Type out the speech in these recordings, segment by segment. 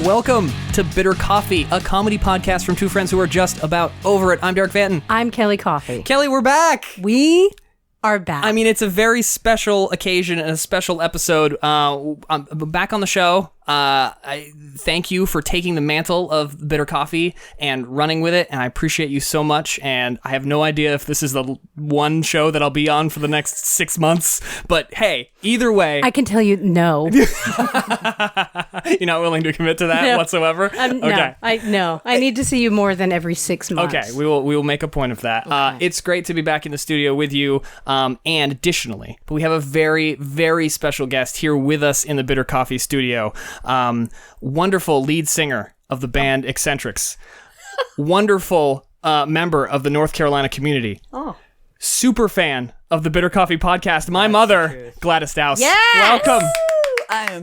Welcome to Bitter Coffee, a comedy podcast from two friends who are just about over it. I'm Darek Vanton. I'm Kelly Coffey. Kelly, we're back. We are back. I mean, it's a very special occasion and a special episode. I'm back on the show. I thank you for taking the mantle of Bitter Coffee and running with it, and I appreciate you so much. And I have no idea if this is the one show that I'll be on for the next 6 months, but hey, either way, I can tell you no. You're not willing to commit to that No. whatsoever? Okay. No. I need to see you more than every 6 months. Okay, we will make a point of that. Okay. It's great to be back in the studio with you, and additionally, we have a very, very special guest here with us in the Bitter Coffee studio. Wonderful lead singer of the band Eccentrics. Wonderful member of the North Carolina community. Oh. Super fan of the Bitter Coffee podcast. My mother, Gladys Douse. Yes! Welcome. I am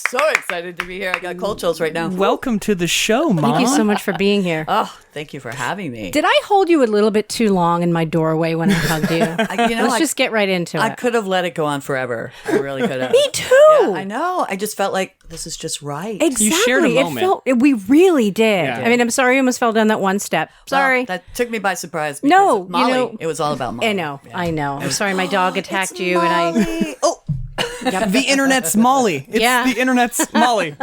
so excited to be here. I got cold chills right now. Welcome to the show, Mom. Thank you so much for being here. Oh, thank you for having me. Did I hold you a little bit too long in my doorway when I hugged you? Let's just get right into it. I could have let it go on forever. I really could have. Me too. Yeah, I know. I just felt like this is just right. Exactly. You shared a moment. We really did. Yeah. I mean, I'm sorry I almost fell down that one step. Sorry. Well, that took me by surprise. No, of Molly. you know- It was all about Molly. I know. Yeah. I know. I'm sorry my dog attacked It's you and I... Molly. Oh, The internet's Molly. It's the internet's Molly.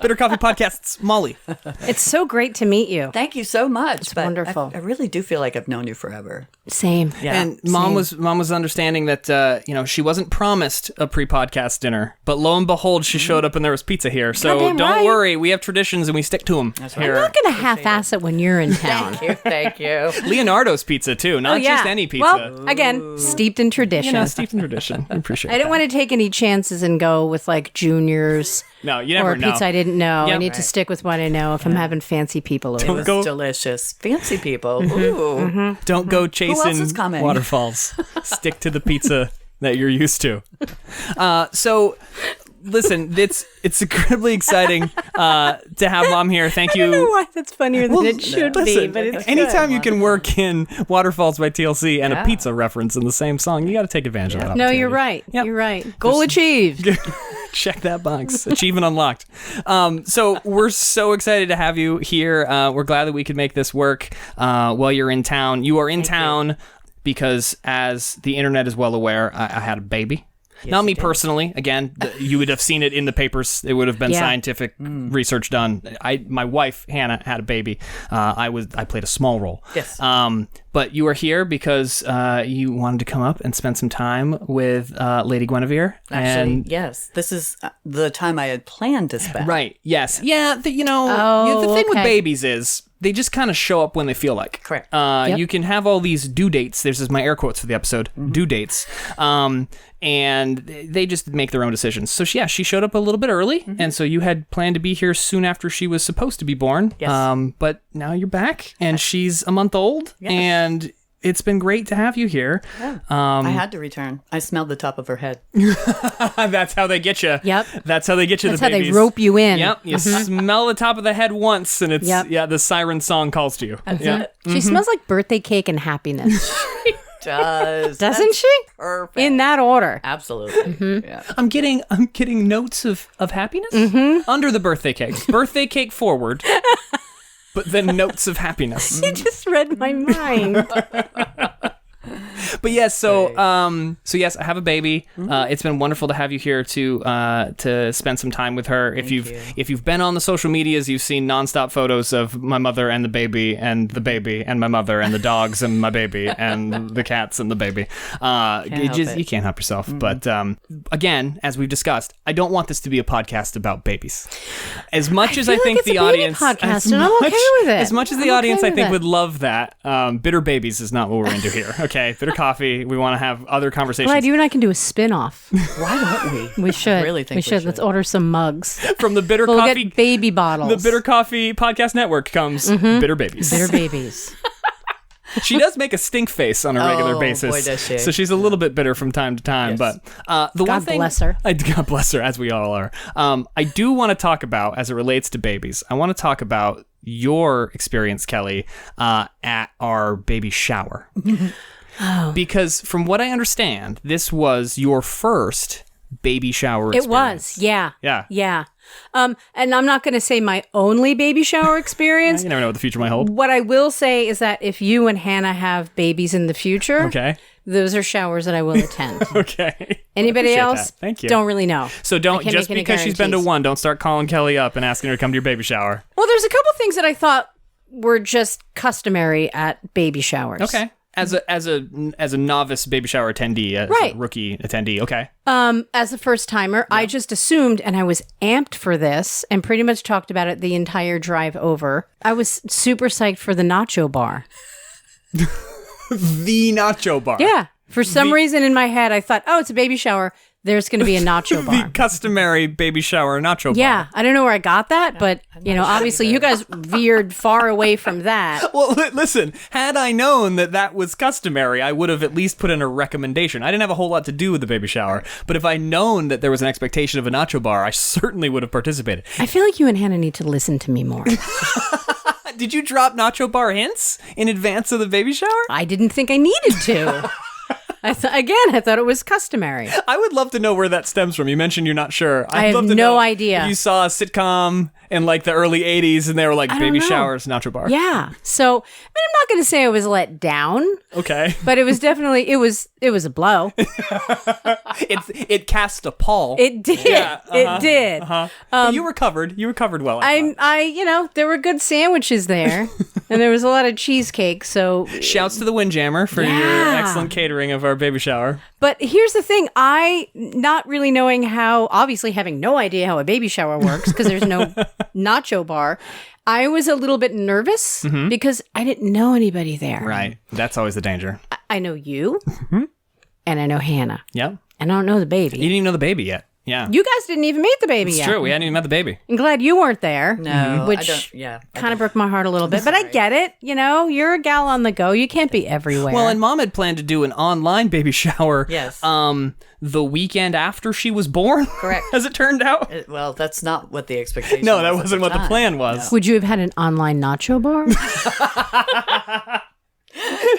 Bitter Coffee Podcast's Molly. It's so great to meet you. thank you so much. It's wonderful. I really do feel like I've known you forever. Same. Yeah. And mom was understanding that she wasn't promised a pre-podcast dinner, but lo and behold, she showed up and there was pizza here. So Goddamn don't right. worry, we have traditions and we stick to them. That's here. right. I'm not going to half-ass it when you're in town. Thank you. Leonardo's pizza too, not just any pizza. Well, again, steeped in tradition. Steeped in tradition. I appreciate. I didn't want to take any chances and go with like juniors No, you never or a know. pizza I didn't know. Yep. I need to stick with what I know if I'm having fancy people over. It was go- delicious. Fancy people. Ooh. Don't go else chasing is coming? waterfalls. Stick to the pizza that you're used to. So, listen, it's incredibly exciting to have Mom here. Thank you. I don't know why that's funnier than it should Listen, be, but it's anytime good. you can work in Waterfalls by TLC and a pizza reference in the same song, you got to take advantage of that No, opportunity. you're right. Yep. You're right. Goal achieved. Check that box. Achievement unlocked. So we're so excited to have you here. We're glad that we could make this work while you're in town. You are in town because, as the internet is well aware, I had a baby. Not me personally. Again, you would have seen it in the papers. It would have been scientific research done. My wife Hannah had a baby. I played a small role. Yes. But you are here because you wanted to come up and spend some time with Lady Guinevere. Actually, And yes. This is the time I had planned to spend. right. Yes. Yeah. The thing with okay. babies is they just kind of show up when they feel like. Correct. You can have all these due dates. This is my air quotes for the episode. Due dates. And they just make their own decisions. So she showed up a little bit early, and so you had planned to be here soon after she was supposed to be born. Yes. But now you're back, and she's a month old, Yes. and it's been great to have you here. Yeah. I had to return. I smelled the top of her head. That's how they get you. Yep. That's how they get you. That's the how they babies. rope you in. Yep. You smell the top of the head once, and it's the siren song calls to you. She smells like birthday cake and happiness. Doesn't Doesn't she? Perfect. In that order. Absolutely. Yeah. I'm getting notes of happiness under the birthday cake. Birthday cake forward, but then notes of happiness. You just read my mind. But yes, so yes, I have a baby. It's been wonderful to have you here to spend some time with her. If you've been on the social medias, you've seen nonstop photos of my mother and the baby and my mother and the dogs and my baby and the cats and the baby. You can't help yourself. But again, as we've discussed, I don't want this to be a podcast about babies. As much as I feel think like it's the a baby audience, podcast, and I'm okay with it. As much as the I'm audience, okay I with think it. would love that. Bitter babies is not what we're into here. Okay, bitter coffee. We want to have other conversations. Glad you and I can do a spin-off. Why don't we? We should. I really think we should. Let's order some mugs. From the bitter We'll coffee. get baby bottles. The Bitter Coffee Podcast Network comes Bitter Babies. Bitter babies. She does make a stink face on a regular Oh, basis. boy, does she. So she's a little bit bitter from time to time. Yes. But the one God thing, bless her. God bless her, as we all are. I do want to talk about, as it relates to babies, I want to talk about your experience, Kelly, at our baby shower. Oh. Because from what I understand, this was your first baby shower It experience. was, yeah. Yeah. Yeah. And I'm not going to say my only baby shower experience. You never know what the future might hold. What I will say is that if you and Hannah have babies in the future, Okay. those are showers that I will attend. Okay. Anybody else? That. Thank you. Don't really know. So don't, just because she's been to one, don't start calling Kelly up and asking her to come to your baby shower. Well, there's a couple things that I thought were just customary at baby showers. Okay. As a novice baby shower attendee, as Right. a rookie attendee, okay. As a first timer, I just assumed, and I was amped for this, and pretty much talked about it the entire drive over. I was super psyched for the Nacho bar. The Nacho bar. Yeah. For some reason in my head, I thought, oh, it's a baby shower. There's going to be a Nacho bar. The customary baby shower Nacho bar. Yeah, I don't know where I got that, but obviously you guys veered far away from that. Well, listen, had I known that was customary, I would have at least put in a recommendation. I didn't have a whole lot to do with the baby shower, but if I'd known that there was an expectation of a nacho bar, I certainly would have participated. I feel like you and Hannah need to listen to me more. Did you drop nacho bar hints in advance of the baby shower? I didn't think I needed to. I thought it was customary. I would love to know where that stems from. You mentioned you're not sure. I have love to no know idea. If you saw a sitcom in like the early 80s and they were like I baby don't know. showers, nacho bar. Yeah. So, I'm not going to say I was let down, Okay. but it was definitely, it was a blow. It cast a pall. It did. Yeah, It did. You recovered. You recovered well. I thought. There were good sandwiches there, and there was a lot of cheesecake. So, Shouts to the Windjammer for your excellent catering of our baby shower. but here's the thing: I, not really knowing how, obviously having no idea how a baby shower works because there's no nacho bar. I was a little bit nervous because I didn't know anybody there. Right. That's always the danger. I know you, and I know Hannah, Yep. and I don't know the baby. You didn't even know the baby yet. Yeah. You guys didn't even meet the baby It's yet. true. We hadn't even met the baby. I'm glad you weren't there. No, Which I kind of broke my heart a little bit. But I get it. You're a gal on the go. You can't be everywhere. Well, and Mom had planned to do an online baby shower. Yes. The weekend after she was born. Correct. As it turned out. Well, that's not what the expectation No, was. that wasn't what the time. plan was. Would you have had an online nacho bar?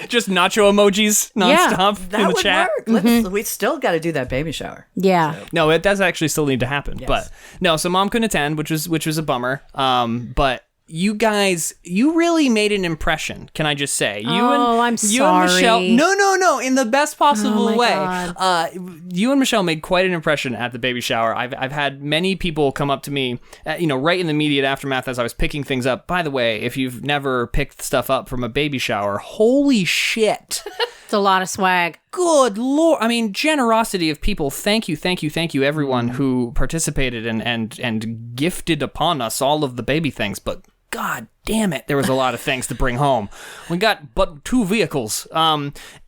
Just nacho emojis nonstop That in the would chat. work. We still got to do that baby shower. Yeah. No, it does actually still need to happen. Yes. But no, so Mom couldn't attend, which was a bummer. But you guys, you really made an impression. Can I just say? I'm You and Michelle. sorry. No, in the best possible Oh, my way. God. You and Michelle made quite an impression at the baby shower. I've had many people come up to me, right in the immediate aftermath as I was picking things up. By the way, if you've never picked stuff up from a baby shower, holy shit. It's a lot of swag. Good Lord. I mean, generosity of people. Thank you, everyone who participated and gifted upon us all of the baby things. But God damn it, there was a lot of things to bring home. We got but 2 vehicles.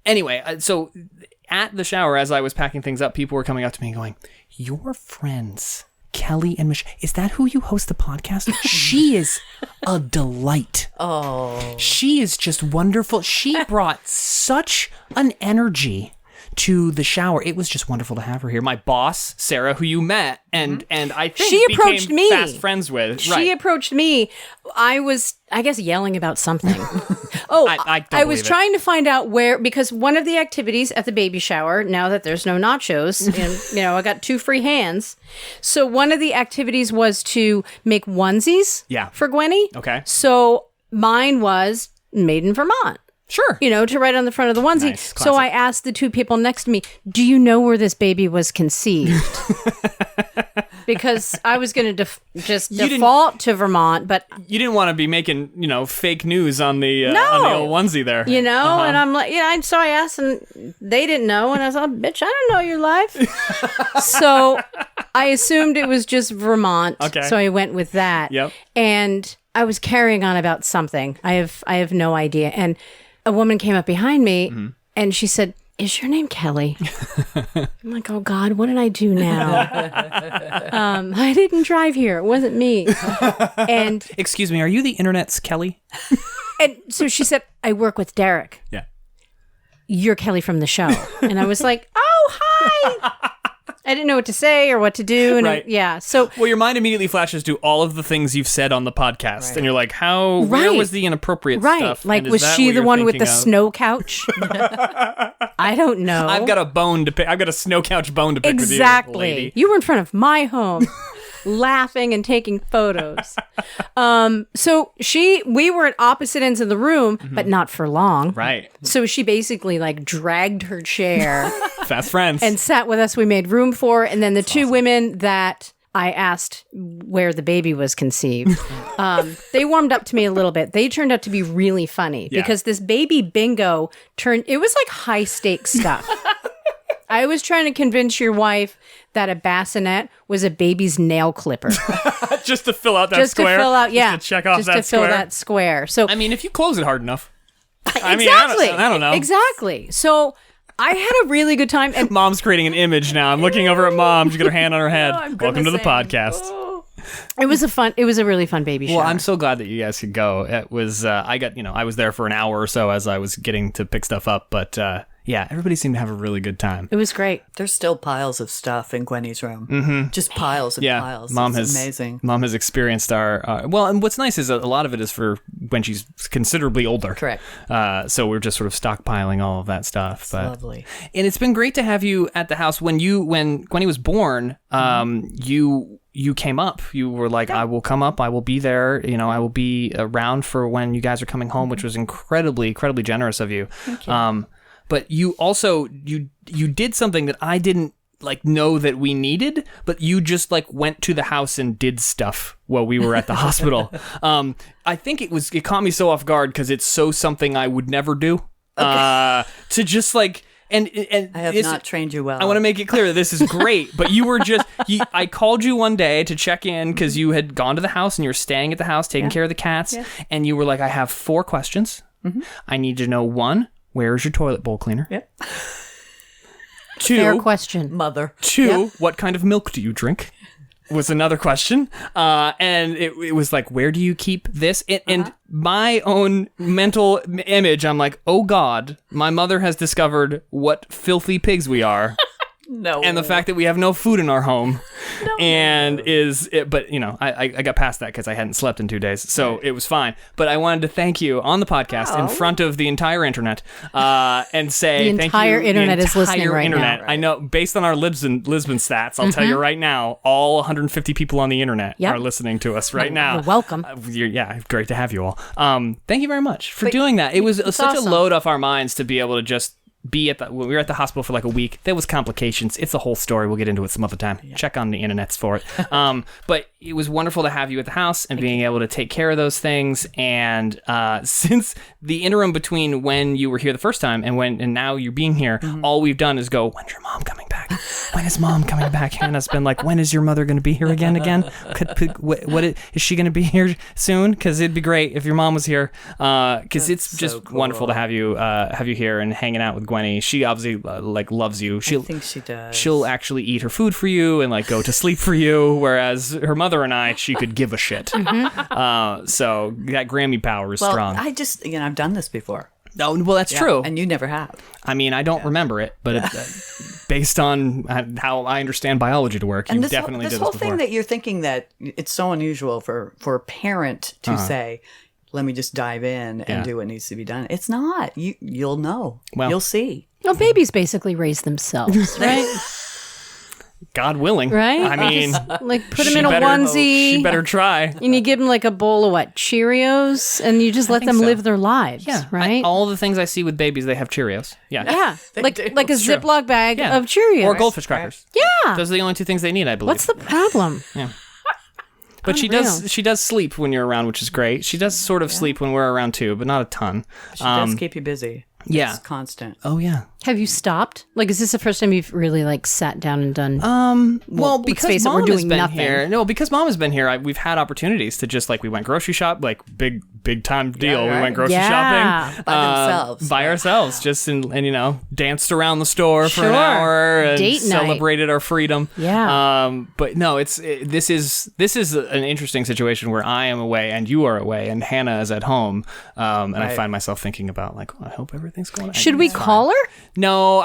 Anyway, so at the shower, as I was packing things up, people were coming up to me going, your friends, Kelly and Michelle, is that who you host the podcast? She is a delight. Oh. She is just wonderful. She brought such an energy to the shower. It was just wonderful to have her here. My boss, Sarah, who you met, and I think She approached became me. fast friends with. She approached me. I was, I guess, yelling about something. I don't I was believe it. trying to find out where, because one of the activities at the baby shower, now that there's no nachos, and I got 2 free hands. So one of the activities was to make onesies for Gwenny. Okay. So mine was made in Vermont. Sure. To write on the front of the onesie. Nice, so I asked the 2 people next to me, do you know where this baby was conceived? Because I was going to default to Vermont, but You didn't want to be making, fake news on the old onesie there. and I'm like, so I asked, and they didn't know, and I was like, bitch, I don't know your life. So I assumed it was just Vermont. Okay. So I went with that. Yep. And I was carrying on about something. I have no idea. And a woman came up behind me, and she said, is your name Kelly? I'm like, oh God, what did I do now? I didn't drive here. It wasn't me. And Excuse me, are you the internet's Kelly? and so she said, I work with Darek. Yeah. You're Kelly from the show. And I was like, oh, hi. I didn't know what to say or what to do. And Right. So Well, your mind immediately flashes to all of the things you've said on the podcast, and you're like, where Right. was the inappropriate right. stuff? Like, And is was that she what the you're one with the thinking of? snow couch? I don't know. I've got a bone to pick. I've got a snow couch bone to pick with you, Exactly. lady. You were in front of my home. Laughing and taking photos. So we were at opposite ends of the room, but not for long. Right. So she basically like dragged her chair Fast friends. and sat with us. We made room for her. And then the two women that I asked where the baby was conceived, they warmed up to me a little bit. They turned out to be really funny because this baby bingo it was like high stakes stuff. I was trying to convince your wife that a bassinet was a baby's nail clipper. just to fill out that square. To fill out, Just to check off that fill square. that square. So I mean, if you close it hard enough. exactly. I don't know. Exactly. So I had a really good time. And Mom's creating an image now. I'm looking over at Mom. She's got her hand on her head. I'm Welcome to the grimacing. podcast. it was a really fun baby shower. Well, I'm so glad that you guys could go. It was, I was there for an hour or so as I was getting to pick stuff up, but yeah, everybody seemed to have a really good time. It was great. There's still piles of stuff in Gwenny's room. Mm-hmm. Just piles and Yeah, piles. Mom It's has amazing. Mom has experienced our well, and what's nice is a lot of it is for when she's considerably older. Correct. So we're just sort of stockpiling all of that stuff. But Lovely. and it's been great to have you at the house. When Gwenny was born, you came up. You were like, I will come up. I will be there. I will be around for when you guys are coming home, which was incredibly, incredibly generous of you. Thank you. But you also you did something that I didn't know that we needed, but you just went to the house and did stuff while we were at the hospital. I think it caught me so off guard because it's so something I would never do. To just and I have not trained you well. I want to make it clear that this is great, but you were just I called you one day to check in because you had gone to the house and you were staying at the house taking care of the cats, and you were like, I have 4 questions. Mm-hmm. I need to know 1, where is your toilet bowl cleaner? Yep. 2, Fair question. Mother. 2, what kind of milk do you drink? Was another question. And it was like, where do you keep this? And my own mental image, I'm like, oh God, my mother has discovered what filthy pigs we are. No. And the fact that we have no food in our home. And but I got past that because I hadn't slept in 2 days. So it was fine. But I wanted to thank you on the podcast in front of the entire internet and say The thank you. entire internet is listening right now. I know, based on our Lisbon stats, I'll tell you right now, all 150 people on the internet are listening to us right now. You're welcome. Great to have you all. Thank you very much for doing that. It was such awesome. a load off our minds to be able to just be when we were at the hospital for a week. There was complications. It's a whole story. We'll get into it some other time. Check on the internets for it. But it was wonderful to have you at the house and being able to take care of those things. And since the interim between when you were here the first time and now you're being here, all we've done is go, when's your mom coming back? When is mom coming back? Hannah's been like, when is your mother going to be here again? Is she going to be here soon? Because it'd be great if your mom was here. Because it's so just cool. wonderful to have you here and hanging out with Gwenny. She obviously loves you. I think she does. She'll actually eat her food for you and go to sleep for you, whereas her mother and I, she could give a shit. So that Grammy power is strong. I just, I've done this before. Oh, well, that's true. And you never have. I mean, I don't remember it, but based on how I understand biology to work, you definitely did this whole before. thing that you're thinking that it's so unusual for a parent to say, let me just dive in and do what needs to be done. It's not. You'll know. Well, you'll see. Well, babies basically raise themselves, right? God willing. Right? I mean, Just, put them she in a better- onesie. She better try. And you give them a bowl of Cheerios, and you just let think them so. live their lives, Yeah, right? all the things I see with babies, they have Cheerios. Yeah. yeah, like do. a It's true. Ziploc bag Yeah. of Cheerios. Or goldfish crackers. Yeah. Those are the only 2 things they need, I believe. What's the problem? But she Unreal. does sleep when you're around, which is great. She does sort of sleep when we're around too, but not a ton. She does keep you busy. yeah. It's constant. Oh yeah. Have you stopped? Is this the first time you've really sat down and done? Well, let's because face it, mom we're has doing been nothing. here. No, because mom has been here. We've had opportunities to just we went grocery shop, big time deal. We right. went grocery Yeah. shopping By themselves. by ourselves, just and danced around the store for an Sure. hour and Date night. celebrated our freedom. Yeah. But no, this is an interesting situation where I am away and you are away and Hannah is at home, and I find myself thinking about I hope everything's going. Should we call her? No,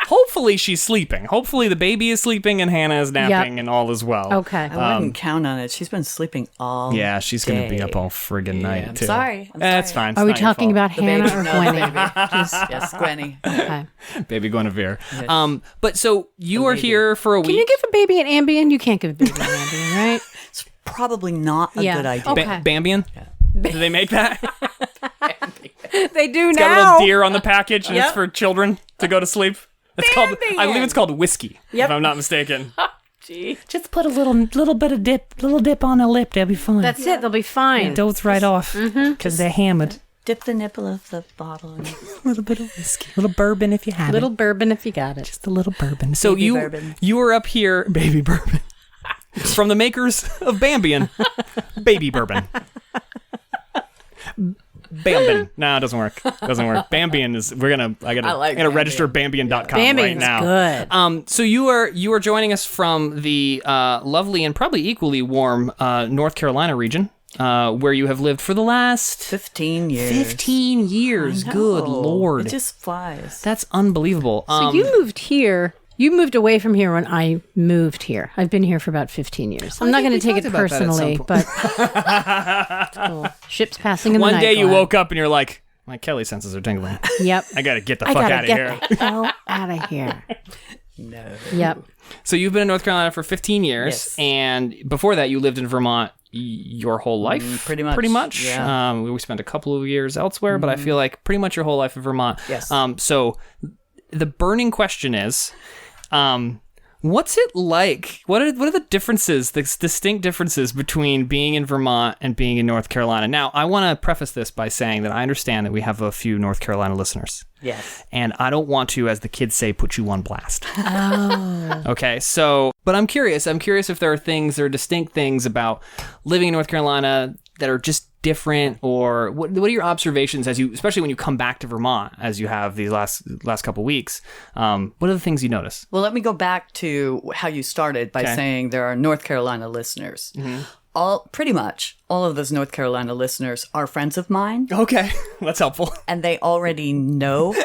hopefully she's sleeping. Hopefully the baby is sleeping and Hannah is napping and all is well. Okay. I wouldn't count on it. She's been sleeping all Yeah, she's going to be up all friggin' night, I'm too. sorry. That's fine. It's Are we not your talking fault. about Hannah or Gwenny? Yes, Gwenny. Okay. Baby Guinevere. But so you are here for a week. Can you give a baby an Ambien? You can't give a baby an Ambien, right? It's probably not a good idea. Okay. Bambian? Yeah. Do they make that? They do It's now. got a little deer on the package, and it's for children to go to sleep. It's called, I believe it's called whiskey, if I'm not mistaken. Gee. Just put a little bit of dip on a lip. They'll be fine. That's it. They'll be fine. Doze right off because they're hammered. Dip the nipple of the bottle in A little bit of whiskey, a little bourbon if you have Little it. bourbon if you got it. Just a little bourbon. So bourbon. you were up here, baby bourbon, from the makers of Bambian, baby bourbon. Bambin. No, it doesn't work. Bambian is. I gotta register Bambian.com Bambian's right now. good. So you are joining us from the lovely and probably equally warm North Carolina region, where you have lived for the last 15 years. 15 years. Good Lord. It just flies. That's unbelievable. So you moved here. You moved away from here when I moved here. I've been here for about 15 years. I'm not going to take it personally, but cool. Ships passing in the night. One day you woke up and you're like, my Kelly senses are tingling. Yep. I got to get the fuck out of here. Get the hell out of here. No. Yep. So you've been in North Carolina for 15 years. Yes. And before that, you lived in Vermont your whole life? Pretty much. Yeah. We spent a couple of years elsewhere, but I feel like pretty much your whole life in Vermont. Yes. So the burning question is, what's it like? What are the differences, the distinct differences between being in Vermont and being in North Carolina? Now, I want to preface this by saying that I understand that we have a few North Carolina listeners. Yes. And I don't want to, as the kids say, put you on blast. Oh. Okay, so, but I'm curious. I'm curious if there are distinct things about living in North Carolina that are just different, or what are your observations especially when you come back to Vermont, as you have these last couple weeks? What are the things you notice? Well, let me go back to how you started by saying there are North Carolina listeners. Pretty much all of those North Carolina listeners are friends of mine. Okay, that's helpful. And they already know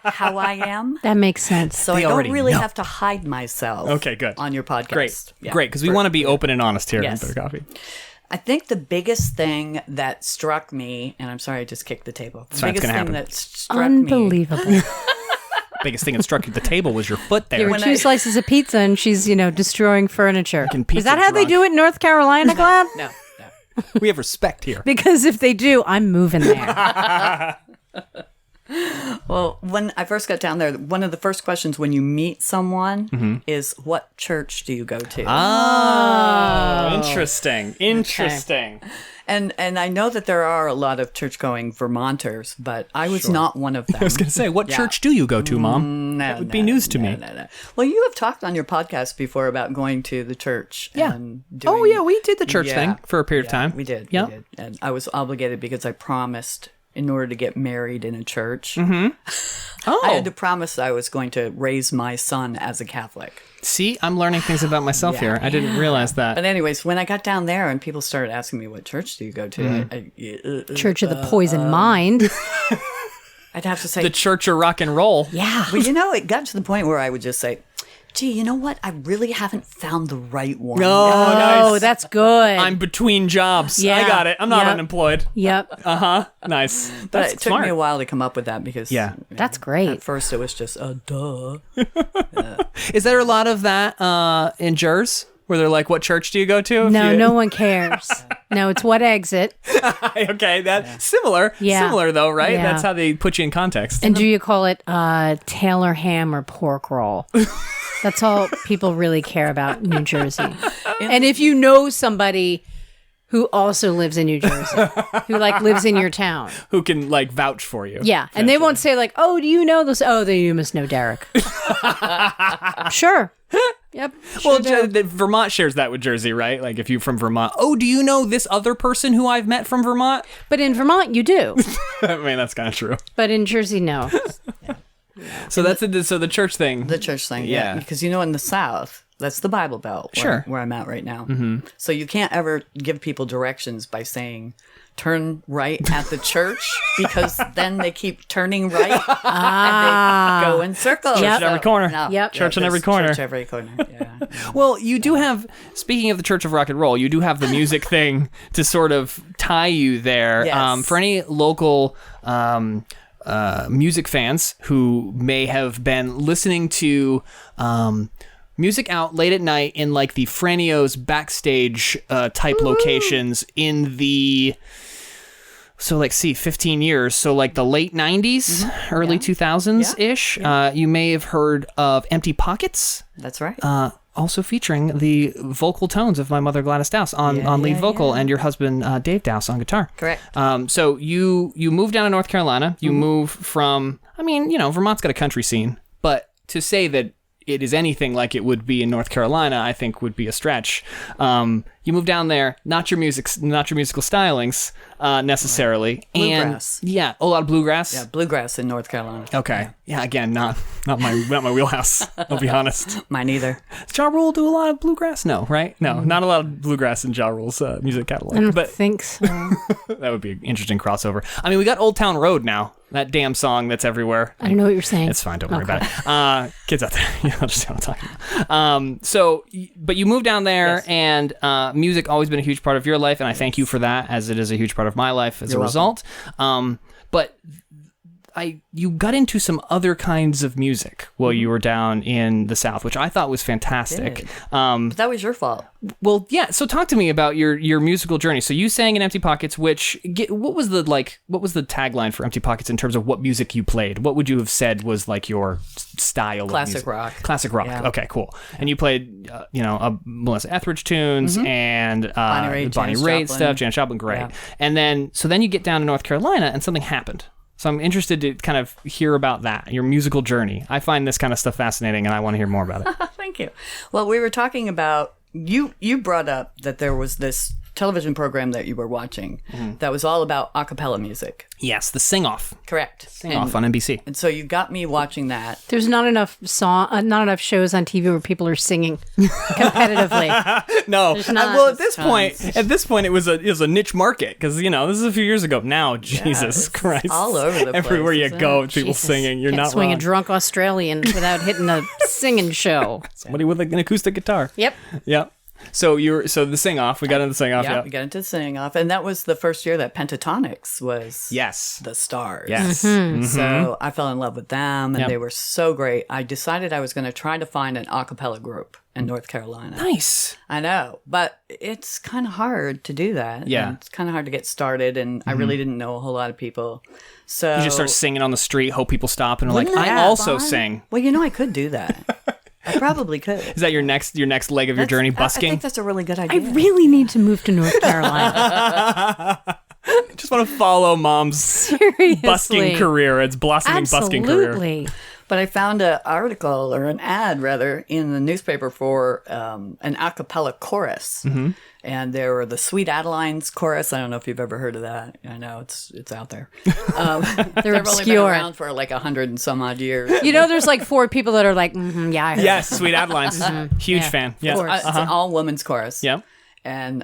how I am. That makes sense. So I don't really have to hide myself. Okay, good. On your podcast. Great, Yeah. great, because we want to be open and honest here Yes. on Bitter Coffee. I think the biggest thing that struck me, and I'm sorry I just kicked the table. The biggest thing that struck me. Unbelievable. Biggest thing that struck the table was your foot there. There were two slices of pizza and she's, destroying furniture. Is that how they do it in North Carolina, Glad? No. We have respect here. Because if they do, I'm moving there. Well, when I first got down there, one of the first questions when you meet someone is, what church do you go to? Interesting. And I know that there are a lot of church-going Vermonters, but I was not one of them. I was going to say, what church do you go to, Mom? No, that would be news to me. No. Well, you have talked on your podcast before about going to the church. Yeah. And doing, Oh, yeah, we did the church thing for a period of time. We did. Yeah. We did. And I was obligated because I promised in order to get married in a church. Oh. I had to promise I was going to raise my son as a Catholic. See, I'm learning things about myself here. I didn't realize that. But anyways, when I got down there and people started asking me, what church do you go to? Church of the Poison Mind. I'd have to say, The Church of Rock and Roll. Yeah. well, it got to the point where I would just say, gee, you know what? I really haven't found the right one. Oh, that's good. I'm between jobs. Yeah. I got it. I'm not Yep. unemployed. Yep. Nice. But That's it took smart. me a while to come up with that because That's great. at first it was just, duh. Is there a lot of that in Jers? Where they're like, what church do you go to? No one cares. No, it's what exit. Okay, that's similar. Yeah. Similar, though, right? Yeah. That's how they put you in context. And do you call it Taylor ham or pork roll? That's all people really care about in New Jersey. And if you know somebody who also lives in New Jersey, who lives in your town. Who can vouch for you. Yeah. And they won't say oh, do you know this? Oh, then you must know Darek. Sure. Yep. Well, Vermont shares that with Jersey, right? Like if you're from Vermont, oh, do you know this other person who I've met from Vermont? But in Vermont, you do. I mean, that's kind of true. But in Jersey, no. So that's the church thing. The church thing, Yeah. Because in the South, That's the Bible Belt where I'm at right now. So you can't ever give people directions by saying, turn right at the church, because then they keep turning right and they go in circles. Church in every corner. Church in every corner. Church every corner. Yeah. Well, you do have, speaking of the Church of Rock and Roll, you do have the music thing to sort of tie you there. Yes. For any local music fans who may have been listening to music out late at night in like the Franio's backstage type locations in the 15 years, so like the late 90s, early 2000s ish. You may have heard of Empty Pockets. That's right. Also featuring the vocal tones of my mother Gladys Douse on lead vocal and your husband Dave Douse on guitar. Correct. So you moved down to North Carolina. You move from, Vermont's got a country scene, but to say that it is anything like it would be in North Carolina, I think would be a stretch. You moved down there, not your musical stylings necessarily, Bluegrass. and a lot of bluegrass. Yeah, bluegrass in North Carolina. Okay, again, not my wheelhouse. I'll be honest. Mine either. Does Ja Rule do a lot of bluegrass? No, right? No, not a lot of bluegrass in Ja Rule's music catalog. I don't think so. That would be an interesting crossover. I mean, we got Old Town Road now. That damn song that's everywhere. I don't know what you're saying. It's fine. Don't worry about it. Kids out there, you understand what I'm talking about. But you moved down there, and music always been a huge part of your life, and I thank you for that, as it is a huge part of my life as a result. But you got into some other kinds of music while you were down in the South, which I thought was fantastic. But that was your fault. Well, yeah. So talk to me about your musical journey. So you sang in Empty Pockets, what was the tagline for Empty Pockets in terms of what music you played? What would you have said was like your style of music? Classic rock. Yeah. Okay, cool. And you played, Melissa Etheridge tunes and Bonnie Raitt stuff, Janis Joplin, great. Yeah. And then you get down to North Carolina and something happened. So I'm interested to kind of hear about that, your musical journey. I find this kind of stuff fascinating, and I want to hear more about it. Thank you. Well, we were talking about, you brought up that there was this television program that you were watching that was all about a cappella music. Yes, the Sing Off. Correct. Sing Off on NBC. And so you got me watching that. There's not enough not enough shows on TV where people are singing competitively. No. Well, at this point, it was a niche market because this is a few years ago. Now, Jesus Christ, all over the place. Everywhere you go, people singing. You're Can't not swing wrong. a drunk Australian without hitting a singing show. Somebody with an acoustic guitar. Yep. Yep. So the Sing Off. We got into the Sing Off. Yeah, we got into the Sing Off, and that was the first year that Pentatonics was the stars. Yes. So I fell in love with them, and they were so great. I decided I was going to try to find an a cappella group in North Carolina. Nice. I know, but it's kind of hard to do that. Yeah. And it's kind of hard to get started, and I really didn't know a whole lot of people. So you just start singing on the street, hope people stop, and are like, I also sing. Well, I could do that. I probably could. Is that your next leg of your journey, busking? I think that's a really good idea. I really need to move to North Carolina. Just want to follow Mom's Seriously. busking career. It's blossoming busking career. Absolutely. But I found an article, or an ad rather, in the newspaper for an a cappella chorus. Mm-hmm. And there were the Sweet Adeline's chorus. I don't know if you've ever heard of that. I know it's out there. They're They've obscure. only been around for like 100 and some odd years. There's like 4 people that are like, yeah, I heard Yes, Sweet Adeline's. Huge fan. Yes. It's an all women's chorus. Yeah. And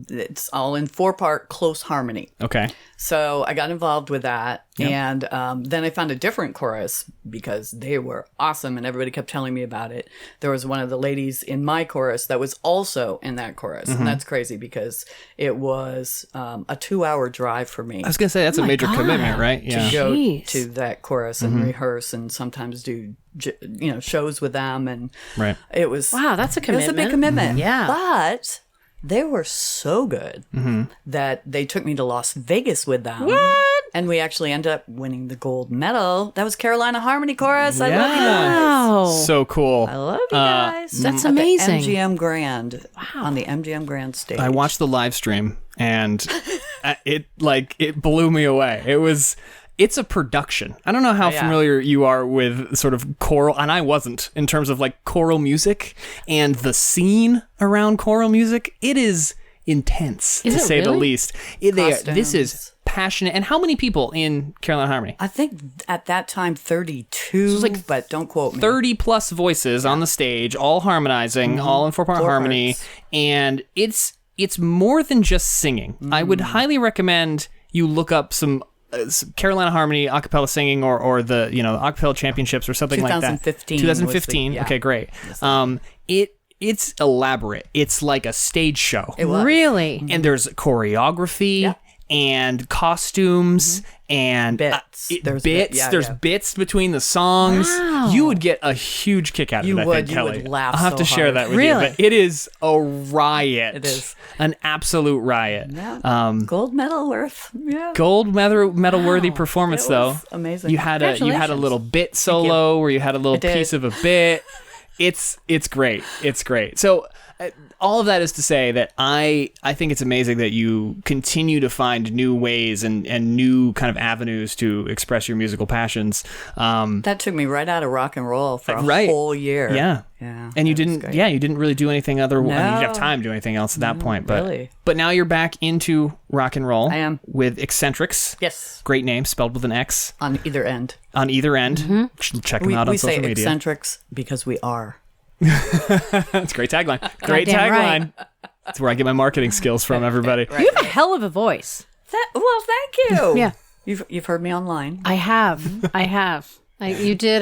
it's all in 4-part close harmony. Okay. So I got involved with that. Yep. And then I found a different chorus because they were awesome and everybody kept telling me about it. There was one of the ladies in my chorus that was also in that chorus. And that's crazy because it was a 2-hour drive for me. I was going to say, that's a major commitment, right? Yeah. To go to that chorus and rehearse and sometimes do shows with them. And it was... Wow, that's a commitment. It was a big commitment. Mm-hmm. Yeah. But... they were so good that they took me to Las Vegas with them. What? And we actually ended up winning the gold medal. That was Carolina Harmony Chorus. I love you Wow. guys. So cool. I love you guys. That's At amazing. the MGM Grand. Wow. On the MGM Grand stage. I watched the live stream and it blew me away. It's a production. I don't know how familiar you are with sort of choral, and I wasn't, in terms of like choral music and the scene around choral music. It is intense, to say the least. This is passionate. And how many people in Carolina Harmony? I think at that time 32, like but don't quote me. 30 plus voices on the stage, all harmonizing, all in 4-part harmony, parts. and it's more than just singing. I would highly recommend you look up some Carolina Harmony a cappella singing or the a cappella championships or something like that. 2015. Okay, great. It's elaborate. It's like a stage show. It was. Really? And there's choreography and costumes and bits. There's bits between the songs. Wow. You would get a huge kick out of it, I think, Kelly. You would laugh I'll have so to share hard. that with Really? you. But it is a riot. It is. An absolute riot. Yeah. Gold medal worth. Yeah. Gold medal worthy performance, It though. was amazing. You had a little bit solo where you had a little piece of a bit. It's great. It's great. So all of that is to say that I think it's amazing that you continue to find new ways and new kind of avenues to express your musical passions. That took me right out of rock and roll for a Right. whole year. Yeah. Yeah. And you that was didn't great. you didn't really do anything other I mean, you didn't have No. time to do anything else at that point, but really. but now you're back into rock and roll. I am. With Eccentrics. Yes. Great name, spelled with an X On either end. on either end. Check them out on We say social media. eccentrics because we are. That's a great tagline. Great Goddamn tagline. That's where I get my marketing skills from, everybody. You have a hell of a voice. Well, thank you. Yeah. You've heard me online. I have. You did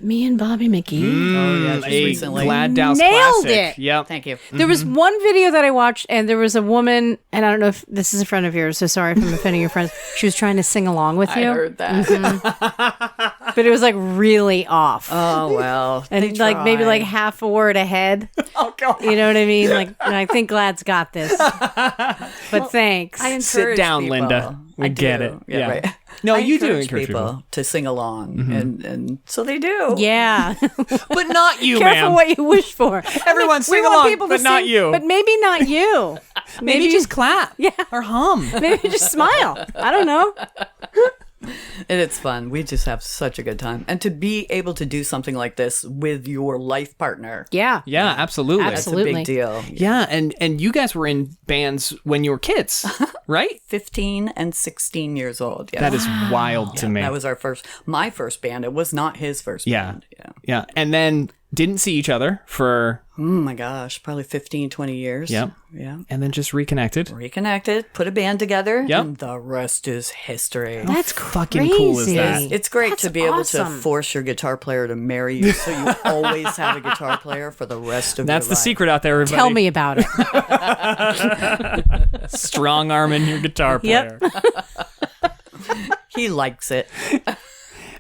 me and Bobby McGee. Oh yeah, just A recently. Glad Douse Nailed classic. it. Yep. Thank you. There was one video that I watched, and there was a woman, and I don't know if this is a friend of yours, so sorry if I'm offending your friends. She was trying to sing along with I you, heard that. but it was like really off. Oh well. and they like maybe like tried. half a word ahead. Oh god. You know what I mean? Like, and I think Glad's got this. But thanks. I Sit encourage down, people. Linda. We I get do. it. Yeah, Yeah. right. No, I you do encourage encourage people. to sing along, and so they do. Yeah. But not you, Careful ma'am. what you wish for. Everyone We sing want along, people to but not sing, you. But maybe not you. Maybe just clap. Yeah. Or hum. Maybe just smile. I don't know. And it's fun. We just have such a good time, and to be able to do something like this with your life partner. Yeah. Yeah, absolutely. That's Absolutely. a big deal. Yeah, and you guys were in bands when you were kids, right? 15 and 16 years old. Yeah. That is wild to me. That was my first band. It was not his first Yeah. band. Yeah. Yeah. And then didn't see each other for, Oh my gosh, probably 15, 20 years. Yep. Yeah. and then just reconnected. Reconnected, put a band together, Yep. and the rest is history. That's fucking cool is crazy. that? It's great That's to be able awesome. to force your guitar player to marry you so you always have a guitar player for the rest of That's your the life. secret out there, everybody. Tell me about it. Strong arming your guitar player. Yep. He likes it.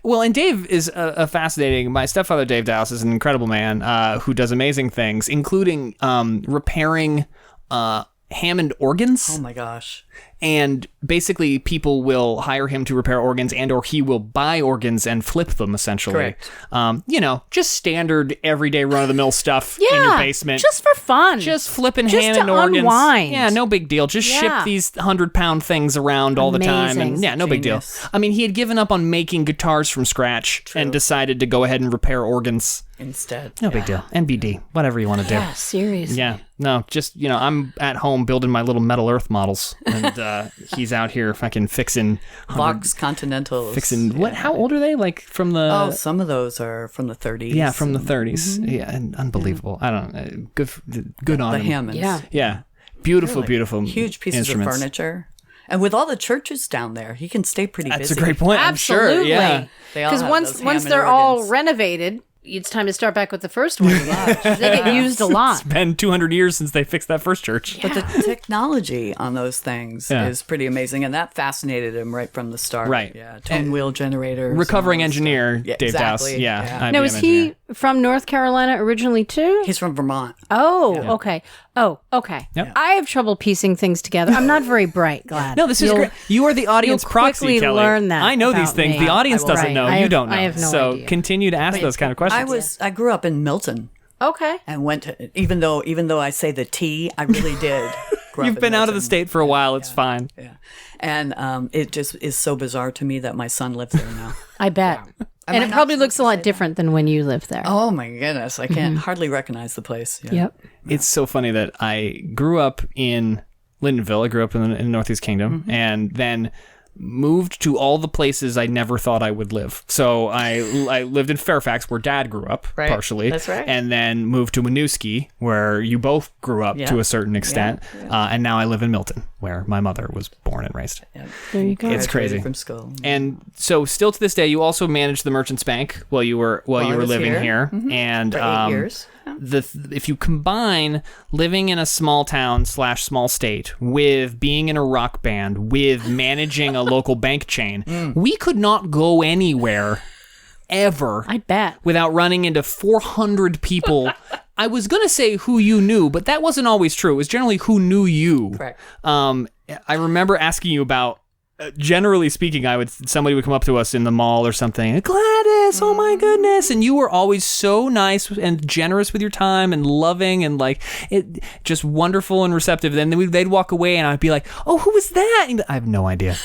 Well, and Dave is a fascinating. My stepfather, Dave Douse, is an incredible man who does amazing things, including repairing Hammond organs. Oh my gosh. And basically, people will hire him to repair organs, and or he will buy organs and flip them, essentially. Correct. Just standard, everyday, run-of-the-mill stuff Yeah. in your basement. Just for fun. Just flipping Just Hammond to organs. unwind. Yeah, no big deal. Just ship Yeah. these 100-pound things around all the time. Amazing. And yeah, no big deal. Genius. I mean, he had given up on making guitars from scratch and decided to go ahead and repair organs. Instead. No big deal. NBD, whatever you want to do. Yeah, seriously. Yeah, no, just, I'm at home building my little Metal Earth models, and he's out here fucking fixing Vox Continentals. what? How old are they? Like from the? Oh, some of those are from the 30s. yeah, from the 30s. Yeah, and unbelievable. I don't know. Good on The him. Hammonds. Yeah. Yeah, beautiful, Really. beautiful. Huge pieces instruments. of furniture. And with all the churches down there, he can stay pretty That's busy. a great point. I'm sure. Absolutely. Yeah. They all Because have once those once Hammond they're all organs. renovated, it's time to start back with the first one. They get used a lot. It's been 200 years since they fixed that first church. But the technology on those things Yeah. is pretty amazing, and that fascinated him right from the start. Right. Yeah, tone wheel generators. Recovering and all that engineer, stuff. Yeah, Dave exactly. Douse. Yeah. Now, IBM is engineer. he from North Carolina originally too? He's from Vermont. Oh, okay. Oh, okay. Yep. I have trouble piecing things together. I'm not very bright, Glad. No, this is You'll- great. You are the audience you'll proxy, quickly Kelly. learn that I know these about things. me. The audience I will. doesn't know. Right. You I don't know. have no so idea. continue to ask those kind of questions. I grew up in Milton Okay. and went to, even though I say the T, I really did. grow up You've in been out of the Milton. state for a while. It's fine. Yeah. And it just is so bizarre to me that my son lives there now. I bet. And I it not probably supposed looks to a lot say different than when you lived there. Oh my goodness. I can't hardly recognize the place. Yeah. Yep. It's so funny that I grew up in Lyndonville. I grew up in the Northeast Kingdom, and then moved to all the places I never thought I would live. So I lived in Fairfax, where Dad grew up, partially. That's right. And then moved to Winooski, where you both grew up to a certain extent. And now I live in Milton, where my mother was born and raised. There you go. It's crazy. From school. And so still to this day, you also managed the Merchants Bank while you were living here. Mm-hmm. And For 8 years. if you combine living in a small town / small state with being in a rock band with managing a local bank chain, we could not go anywhere ever. I bet. Without running into 400 people. I was going to say who you knew, but that wasn't always true. It was generally who knew you. Correct. I remember asking you about, generally speaking, somebody would come up to us in the mall or something, Gladys, oh my goodness, and you were always so nice and generous with your time and loving and like it, just wonderful and receptive. Then they'd walk away and I'd be like, oh, who was that? And I have no idea.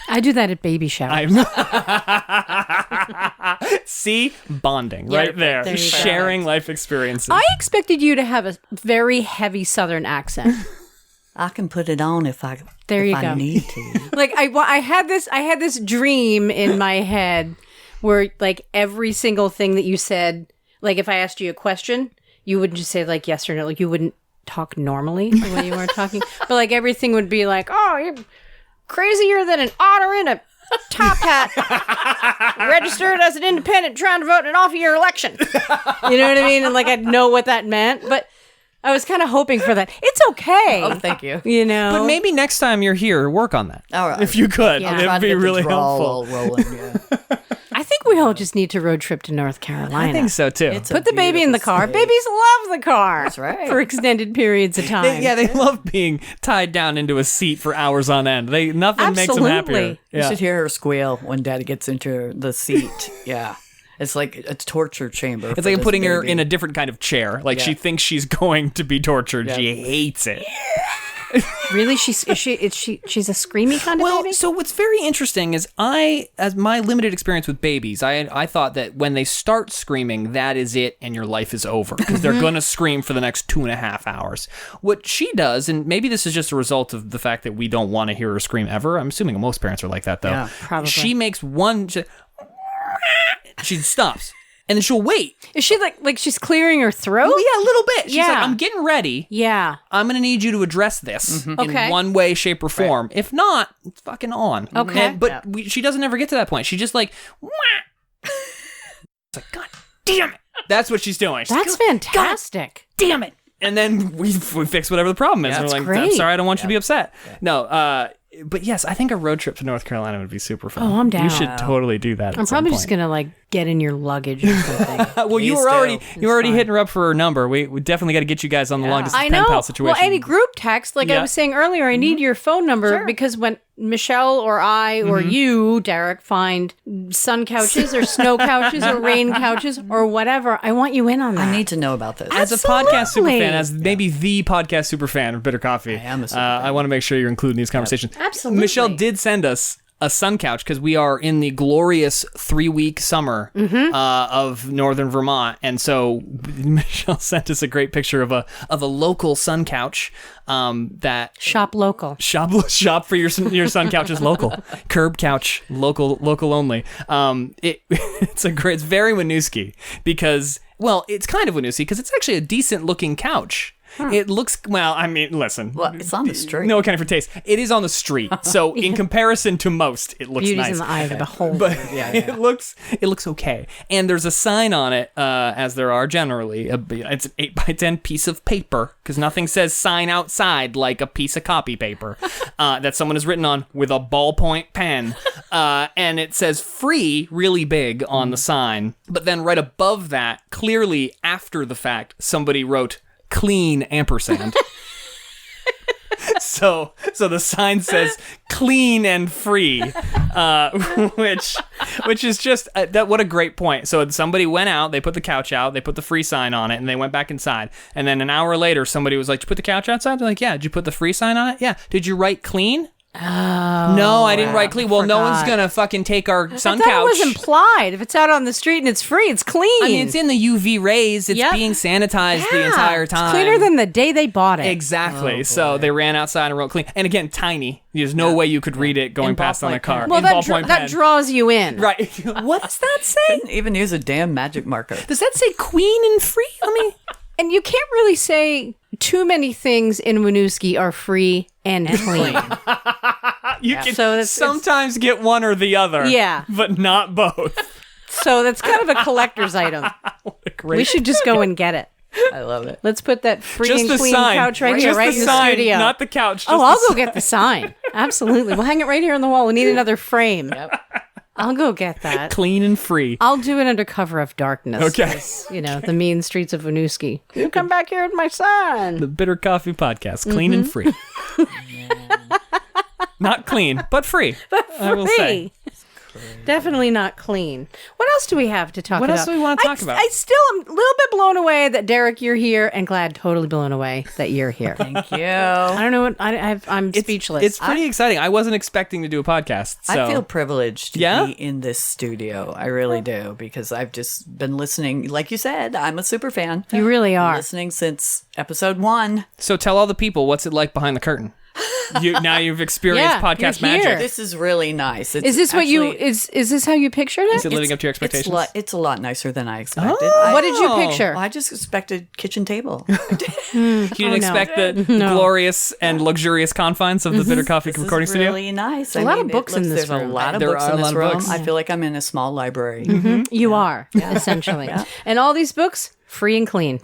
I do that at baby showers. See, bonding right there, there you go. sharing life experiences. I expected you to have a very heavy Southern accent. I can put it on if I need to. Like I had this dream in my head where like every single thing that you said, like if I asked you a question, you wouldn't just say like yes or no, like you wouldn't talk normally the way you weren't talking, but like everything would be like, oh, you're crazier than an otter in a top hat, registered as an independent trying to vote in an off-year election. You know what I mean? And like I'd know what that meant, but I was kind of hoping for that. It's okay. Oh, thank you. You know, but maybe next time you're here, work on that. All right. If you could, Yeah. it would be really helpful. Rolling, yeah. I think we all just need to road trip to North Carolina. I think so too. It's a Put the baby in the beautiful car. state. Babies love the car. That's right. For extended periods of time. They love being tied down into a seat for hours on end. Nothing makes them happier. Absolutely. You Yeah. should hear her squeal when Daddy gets into the seat. Yeah. It's like a torture chamber. It's like putting her in a different kind of chair. Like she Yeah. thinks she's going to be tortured. Yeah. She hates it. Really? She's a screamy kind of Well, baby? so what's very interesting is as my limited experience with babies, I thought that when they start screaming, that is it and your life is over because they're going to scream for the next 2.5 hours. What she does, and maybe this is just a result of the fact that we don't want to hear her scream ever. I'm assuming most parents are like that though. Yeah, probably. She makes she stops. And then she'll wait. Is she like she's clearing her throat? Oh, yeah, a little bit. She's like, Yeah. I'm getting ready. Yeah. I'm going to need you to address this in Okay. one way, shape, or form. If not, it's fucking on. Okay. But she doesn't ever get to that point. She just like, wah. It's like, God damn it. That's what she's doing. She's That's like, fantastic. God damn it. And then we fix whatever the problem is. Yeah, and we're that's like, great. I'm sorry, I don't want you to be upset. No, but yes, I think a road trip to North Carolina would be super fun. Oh, I'm down. You should totally do that. I'm probably just gonna like get in your luggage or something. Well, you Please were do. already fine. hitting her up for her number. We definitely got to get you guys on the long distance I pen know. pal situation. Well, any group text, like Yeah. I was saying earlier, I need your phone number because when Michelle or I or you, Derek, find sun couches or snow couches or rain couches or whatever, I want you in on that. I need to know about this. As a podcast super Absolutely. fan, as maybe the podcast super fan of Bitter Coffee, I am a super fan. I want to make sure you're including these conversations. Absolutely. Michelle did send us a sun couch because we are in the glorious 3-week summer of northern Vermont, and so Michelle sent us a great picture of a local sun couch that Shop local. shop for your sun couch is local. Curb couch, local only. It's very Winooski because, well, it's kind of Winooski because it's actually a decent looking couch. It looks, well, I mean, listen. Well, it's on the street. No kind of for taste. It is on the street. So in comparison to most, it looks Beauty's nice. in the eye of the beholder. But it looks okay. And there's a sign on it, as there are generally. It's an 8x10 piece of paper, because nothing says sign outside like a piece of copy paper that someone has written on with a ballpoint pen. And it says free really big on the sign. But then right above that, clearly after the fact, somebody wrote clean ampersand. So the sign says clean and free, which is just that. What a great point. So somebody went out, they put the couch out, they put the free sign on it, and they went back inside. And then an hour later, somebody was like, "Did you put the couch outside?" They're like, "Yeah." Did you put the free sign on it? Yeah. Did you write clean? No, I didn't write clean. Well, no one's going to fucking take our sun couch. It was implied. If it's out on the street and it's free, it's clean. I mean, it's in the UV rays. It's being sanitized the entire time. It's cleaner than the day they bought it. Exactly. So they ran outside and wrote clean. And again, tiny. There's no way you could read it going past on a car. Well, that draws you in. Right. What does that say? Couldn't even use a damn magic marker. Does that say queen and free? I mean... And you can't really say too many things in Winooski are free and clean. You can sometimes get one or the other. Yeah. But not both. So that's kind of a collector's item. We should just go and get it. I love it. Let's put that free just and the clean sign. couch right Just here, right the in sign, the studio. not the couch. I'll go get the sign. Absolutely. We'll hang it right here on the wall. We need another frame. Yep. I'll go get that. Clean and free. I'll do it under cover of darkness. Okay. You know, the mean streets of Winooski. You come back here with my son. The Bitter Coffee Podcast. Clean and free. Not clean, but free. I will say. Definitely not clean. What else do we have to talk about? What else do we want to talk about? I still am a little bit blown away that Darek, you're here, and Glad, totally blown away that you're here. Thank you. I don't know what I'm speechless. It's pretty exciting. I wasn't expecting to do a podcast. So. I feel privileged to be in this studio. I really do, because I've just been listening. Like you said, I'm a super fan. You really are. Listening since episode 1. So tell all the people, what's it like behind the curtain? Now you've experienced podcast you're here. magic. This is really nice. Is this what you is this how you pictured it? Is it living up to your expectations? It's a lot nicer than I expected. What did you picture? I just expected kitchen table. You didn't expect the glorious and luxurious confines of the Bitter Coffee recording studio? Really nice. A lot of books in this There's room. a lot of There books are in a this lot of room. books. I feel like I'm in a small library. You are, essentially. And all these books, free and clean.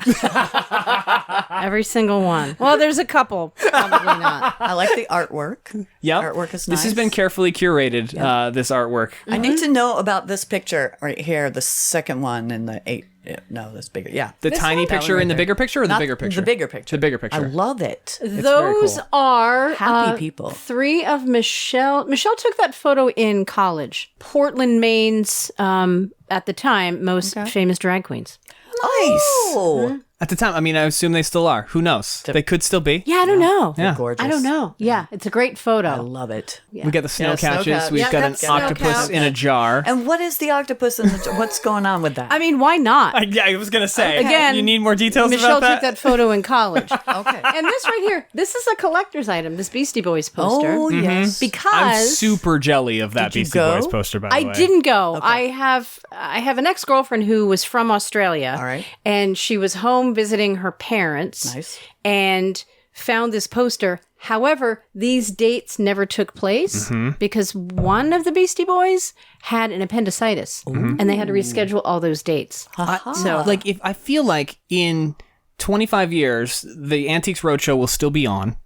Every single one. Well, there's a couple. Probably not. I like the artwork. Yep. Artwork is nice. This has been carefully curated, this artwork. I need to know about this picture right here, the second one in the 8. No, that's bigger. Yeah. The tiny picture in the bigger picture or the bigger picture? The bigger picture. The bigger picture. I love it. Those cool. are Happy people. 3 of Michelle. Michelle took that photo in college. Portland, Maine's, at the time, most famous drag queens. Nice. At the time, I mean, I assume they still are. Who knows? They could still be. Yeah, I don't know. Yeah. Gorgeous. I don't know. Yeah, it's a great photo. I love it. We got the snow snow couches. couch. We've Yeah, got an that's snow octopus couch. in a jar. And what is the octopus and what's going on with that? I mean, why not? Yeah, I was going to say. Again, you need more details Michelle about that? took that photo in college. Okay. And this right here, this is a collector's item, this Beastie Boys poster. Oh, yes. Because I'm super jelly of that Did you Beastie go? Boys poster, by the way. I didn't go. I have an ex-girlfriend who was from Australia. All right. And she was home visiting her parents. Nice. And found this poster. However, these dates never took place because one of the Beastie Boys had an appendicitis and they had to reschedule all those dates. So, like, if I feel like in 25 years, the Antiques Roadshow will still be on,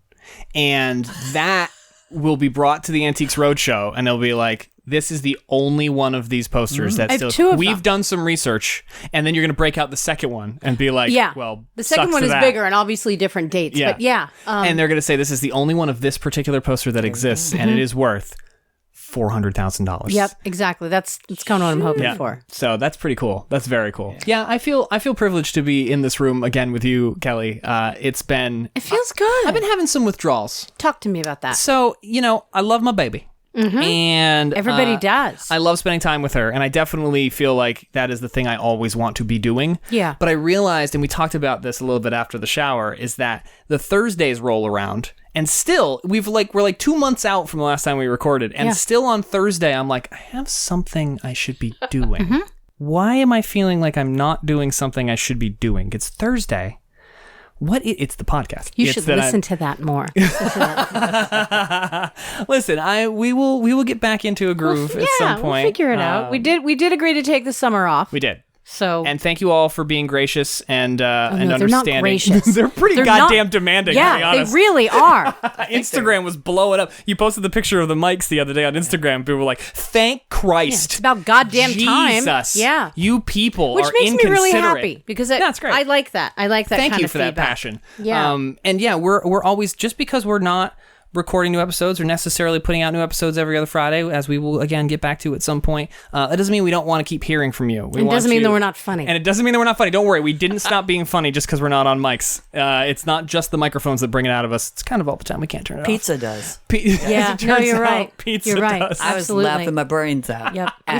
and that will be brought to the Antiques Roadshow, and they'll be like, this is the only one of these posters that I have still. 2 of We've them. done some research, and then you're going to break out the second one and be like, Yeah. well, the second sucks one to is that. bigger and obviously different dates. Yeah. But yeah. And they're going to say this is the only one of this particular poster that exists, and it is worth $400,000. Yep, exactly. That's kind of what I'm hoping for. So that's pretty cool. That's very cool. Yeah, I feel privileged to be in this room again with you, Kelly. It's been. It feels good. I've been having some withdrawals. Talk to me about that. So, I love my baby. And Everybody does. I love spending time with her, and I definitely feel like that is the thing I always want to be doing. Yeah. But I realized, and we talked about this a little bit after the shower, is that the Thursdays roll around, and still we're like 2 months out from the last time we recorded, and still on Thursday I'm like, I have something I should be doing. Why am I feeling like I'm not doing something I should be doing? It's Thursday. It's the podcast. You should listen to that more. Listen, we will get back into a groove at some point. We'll figure it out. We did agree to take the summer off. We did. So and thank you all for being gracious and and they're not understanding. gracious. They're pretty They're goddamn not- demanding. to be Yeah, honest. they really are. Instagram was blowing up. You posted the picture of the mics the other day on Instagram. People were like, "Thank Christ!" It's about goddamn time. Jesus, Yeah. you people Which are makes me really inconsiderate. happy because That's great. I like that. I like that Thank kind you of for that feedback. passion. Yeah. And yeah, we're always, just because we're not recording new episodes or necessarily putting out new episodes every other Friday, as we will again get back to at some point. That doesn't mean we don't want to keep hearing from you. It doesn't mean that we're not funny. And it doesn't mean that we're not funny. Don't worry, we didn't stop being funny just because we're not on mics. It's not just the microphones that bring it out of us. It's kind of all the time. We can't turn it Pizza off. does. Yeah, no, you're right. Pizza you're right. does. I was laughing my brains out. Yep. We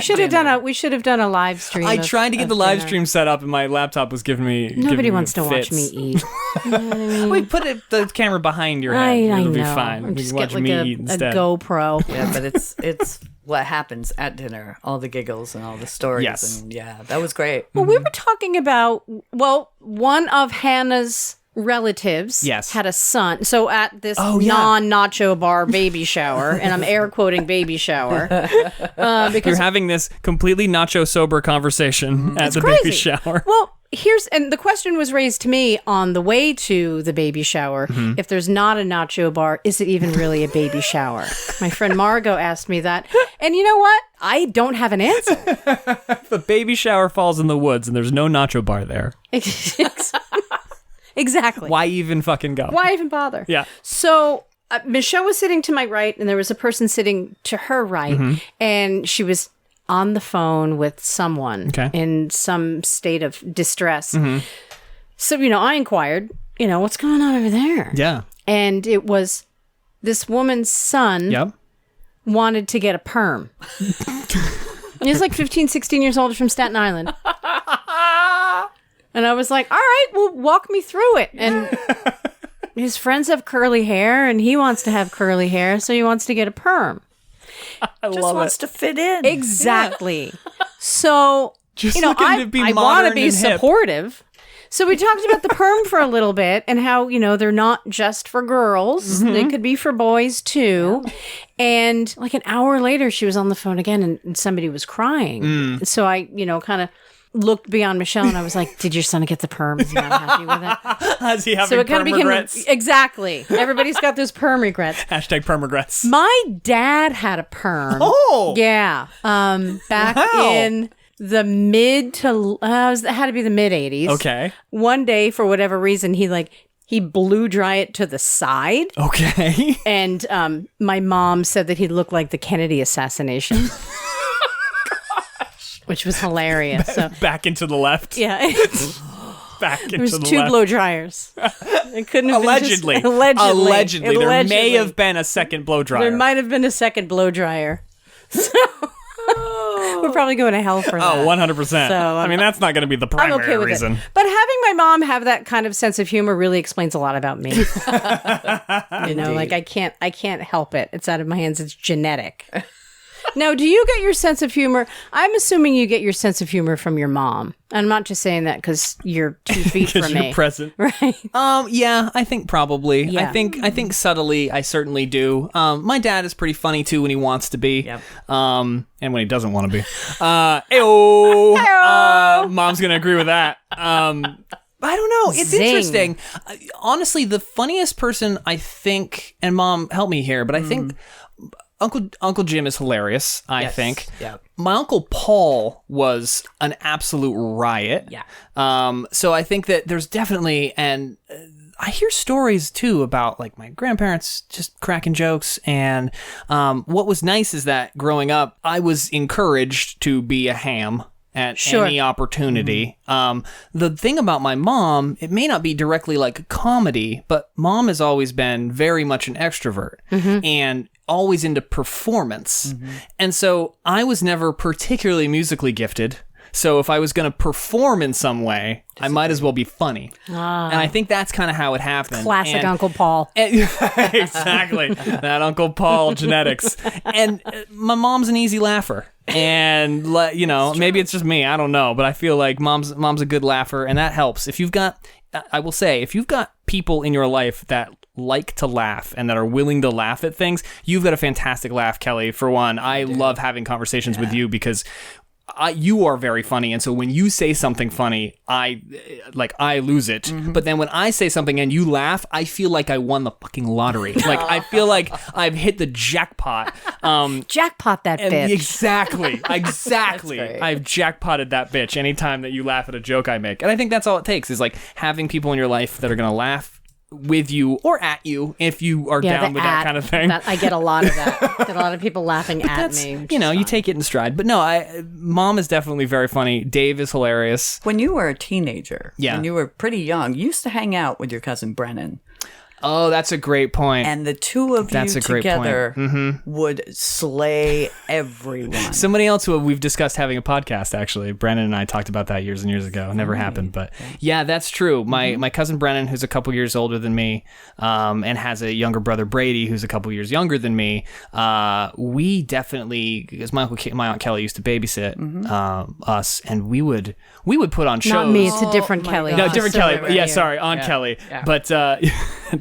should have done a live stream. I tried to get the live stream set up, and my laptop was giving me. Nobody wants to watch fits. me eat. You know what I mean? We put the camera behind your head. I It'll know. be fine. Or We just can watch get like me a eat instead. GoPro. Yeah, but it's what happens at dinner. All the giggles and all the stories. Yes. And yeah, that was great. Well, we were talking about, one of Hannah's relatives had a son. So at this non-Nacho bar baby shower, and I'm air quoting baby shower, because You're having this completely Nacho sober conversation at the crazy. baby shower. Well, and the question was raised to me on the way to the baby shower. If there's not a Nacho bar, is it even really a baby shower? My friend Margot asked me that. And you know what? I don't have an answer. The baby shower falls in the woods and there's no Nacho bar there. Exactly. Why even fucking go? Why even bother? Yeah. So Michelle was sitting to my right, and there was a person sitting to her right, and she was on the phone with someone in some state of distress. So, I inquired, what's going on over there? Yeah. And it was this woman's son wanted to get a perm. He was like 15, 16 years old, from Staten Island. And I was like, all right, well, walk me through it. And his friends have curly hair, and he wants to have curly hair, so he wants to get a perm. Just wants to fit in. Exactly. So, Just looking to be I want to modern be and hip. supportive. So we talked about the perm for a little bit, and how, they're not just for girls. They could be for boys too. And like an hour later, she was on the phone again, and somebody was crying. So I, kind of looked beyond Michelle, and I was like, did your son get the perm? Is he not happy with it? Is he having perm regrets? Exactly. Everybody's got those perm regrets. Hashtag perm regrets. My dad had a perm. Oh! Yeah. Back in the mid to, it had to be the mid 80s. Okay. One day, for whatever reason, he blew dry it to the side. Okay. And my mom said that he looked like the Kennedy assassination. Which was hilarious. So Back into the left. yeah, Back into there was the two left. blow dryers. It couldn't have Allegedly. been just, Allegedly. There may have been a second blow dryer. There might have been a second blow dryer. So we're probably going to hell for that. Oh, 100%. So, I mean, that's not going to be the I'm primary okay with reason. it. But having my mom have that kind of sense of humor really explains a lot about me. Like I can't help it. It's out of my hands. It's genetic. Now, do you get your sense of humor? I'm assuming you get your sense of humor from your mom. I'm not just saying that because you're 2 feet from me. You're present. Right. Yeah, I think probably. Yeah. I think subtly, I certainly do. My dad is pretty funny too when he wants to be. Yep. And when he doesn't want to be. Mom's gonna agree with that. I don't know. It's Zing. interesting. Honestly, the funniest person I think, and Mom, help me here, but I think Uncle Jim is hilarious, I think. Yeah. My Uncle Paul was an absolute riot. Yeah. So I think that there's definitely, and I hear stories too about like my grandparents just cracking jokes. And what was nice is that growing up, I was encouraged to be a ham at any opportunity. The thing about my mom, it may not be directly like a comedy, but Mom has always been very much an extrovert and always into performance. And so I was never particularly musically gifted. So if I was going to perform in some way, I might as well be funny. And I think that's kind of how it happened. Classic Uncle Paul. Exactly. That Uncle Paul genetics. And my mom's an easy laugher. And, maybe it's just me. I don't know. But I feel like mom's a good laugher. And that helps. If you've got people in your life that like to laugh and that are willing to laugh at things, you've got a fantastic laugh, Kelly. For one, I love having conversations with you because you are very funny, and so when you say something funny, I lose it. But then when I say something and you laugh, I feel like I won the fucking lottery. Like I feel like I've hit the jackpot. Jackpot that bitch. Exactly. Great. I've jackpotted that bitch anytime that you laugh at a joke I make, and I think that's all it takes is like having people in your life that are gonna laugh with you or at you if you are down with that kind of thing. I get a lot of that. I get a lot of people laughing at me. You take it in stride. But no, Mom is definitely very funny. Dave is hilarious. When you were a teenager, when you were pretty young, you used to hang out with your cousin Brennan. Oh, that's a great point. And the two of you together would slay everyone. Somebody else who we've discussed having a podcast, actually. Brennan and I talked about that years and years ago. Never happened, but yeah, that's true. My cousin Brennan, who's a couple years older than me, and has a younger brother, Brady, who's a couple years younger than me, we definitely, because my Aunt Kelly used to babysit us, and we would put on shows. Not me, it's a different Kelly. No, different Kelly. Right, yeah, sorry, Aunt Kelly. Yeah. But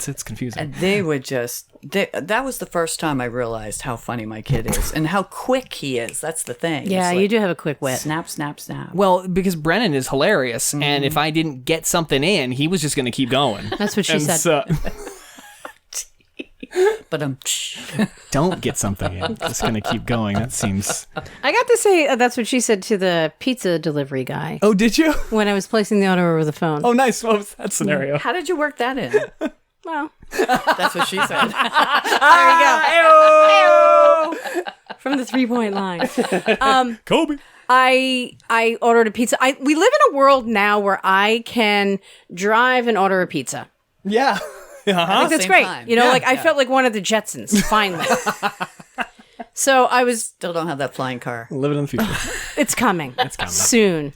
it's confusing. And they would just, that was the first time I realized how funny my kid is and how quick he is. That's the thing. Yeah, you do have a quick wit. Snap, snap, snap. Well, because Brennan is hilarious, and if I didn't get something in, he was just going to keep going. That's what she said. But don't get something in. Just going to keep going. That seems... I got to say, that's what she said to the pizza delivery guy. Oh, did you? When I was placing the order over the phone. Oh, nice. What was that scenario? How did you work that in? Well, that's what she said. There you go. From the 3-point line. Kobe. I ordered a pizza. We live in a world now where I can drive and order a pizza. Yeah. I think that's great. Time. I felt like one of the Jetsons, finally. So I was... Still don't have that flying car. Living in the future. It's coming. It's coming. Soon.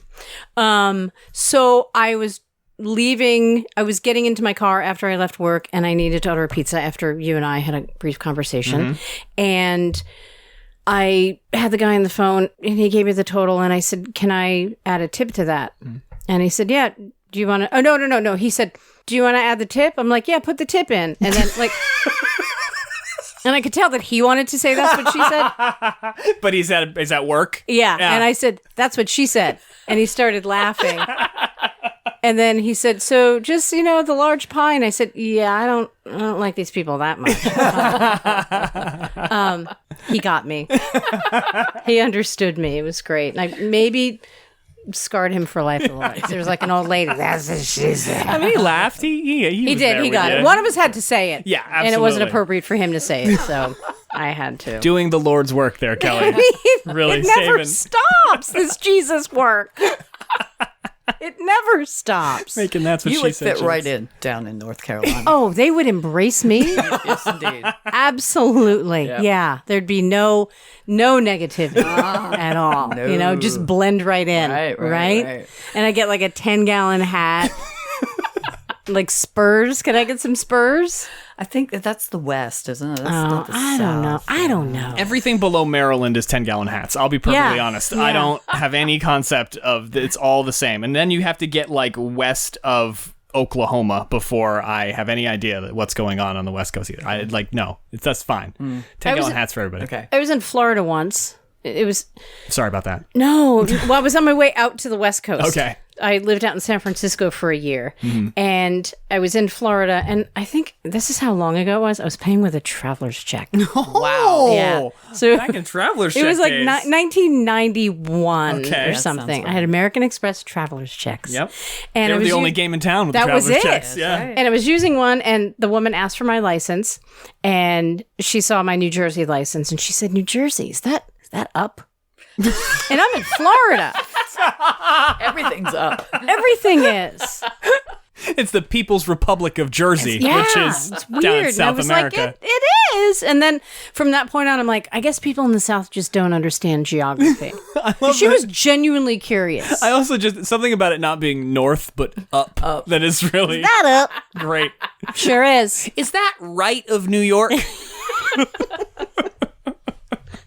So I was leaving, I was getting into my car after I left work, and I needed to order a pizza after you and I had a brief conversation. And I had the guy on the phone, and he gave me the total, and I said, can I add a tip to that? And he said, yeah. Do you want to... Oh, no. He said, do you want to add the tip? I'm like, yeah, put the tip in. And then, and I could tell that he wanted to say that's what she said. But he's at work? Yeah. And I said, that's what she said. And he started laughing. And then he said, so just, the large pie. And I said, yeah, I don't like these people that much. He got me. He understood me. It was great. And I maybe scarred him for life. There was like an old lady. That's what she said. I mean, he laughed. He did. He got it. One of us had to say it. Yeah, absolutely. And it wasn't appropriate for him to say it, so I had to. Doing the Lord's work there, Kelly. Really it never stops, this Jesus work. It never stops. Making that's what you she would said. fit right in down in North Carolina. Oh, they would embrace me. Yes, indeed. Absolutely. Yep. Yeah. There'd be no negativity at all. No. Just blend right in. Right? And I get like a 10-gallon hat. Like Spurs. Can I get some Spurs? I think that's the West, isn't it? That's not the South. I don't know. Everything below Maryland is 10-gallon hats. I'll be perfectly honest. Yeah. I don't have any concept of it's all the same. And then you have to get like west of Oklahoma before I have any idea what's going on the West Coast either. That's fine. 10-gallon hats for everybody. Okay. I was in Florida once. It was... Sorry about that. No. Well, I was on my way out to the West Coast. Okay. I lived out in San Francisco for a year, and I was in Florida, and I think this is how long ago it was. I was paying with a traveler's check. Wow. Yeah. So back in traveler's check it was like days. 1991 or something. I had American Express traveler's checks. Yep. And they were the only game in town with that the traveler's was it. checks. Yeah. Right. And I was using one, and the woman asked for my license, and she saw my New Jersey license, and she said, New Jersey, is that up? And I'm in Florida. Everything's up. Everything is. It's the People's Republic of Jersey, which is it's weird. down in South and I was America. Like, it is. And then from that point on, I'm like, I guess people in the South just don't understand geography. She was genuinely curious. I also just, something about it not being north, but up. That is really that up. Great. Sure is. Is that right of New York?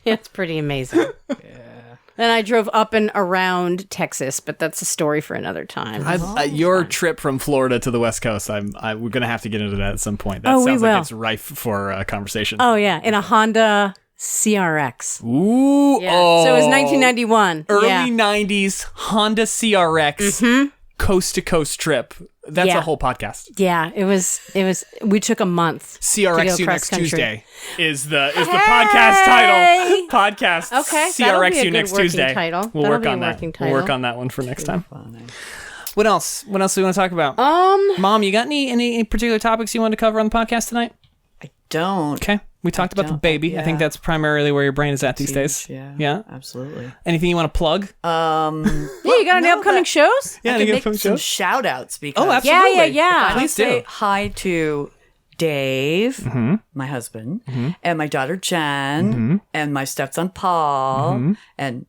It's pretty amazing. And I drove up and around Texas, but that's a story for another time. Your trip from Florida to the West Coast, we're going to have to get into that at some point. That sounds like it's rife for conversation. Oh, yeah. In a Honda CRX. Ooh. Yeah. So it was 1991. Early 90s Honda CRX coast-to-coast trip. That's a whole podcast. Yeah, it was. We took a month. CRX you next Tuesday is the podcast title. Podcast. Okay. CRX you next Tuesday. Title. We'll work on that. We'll work on that one for next time. What else? What else do we want to talk about? Mom, you got any particular topics you wanted to cover on the podcast tonight? I don't. Okay. We talked about the baby. Yeah. I think that's primarily where your brain is at these days. Yeah, absolutely. Anything you want to plug? Yeah, you got any upcoming shows? Yeah, I any can make upcoming some shows? shout outs because absolutely. Yeah. I Please say do. hi to Dave, my husband, and my daughter Jen, and my stepson Paul, and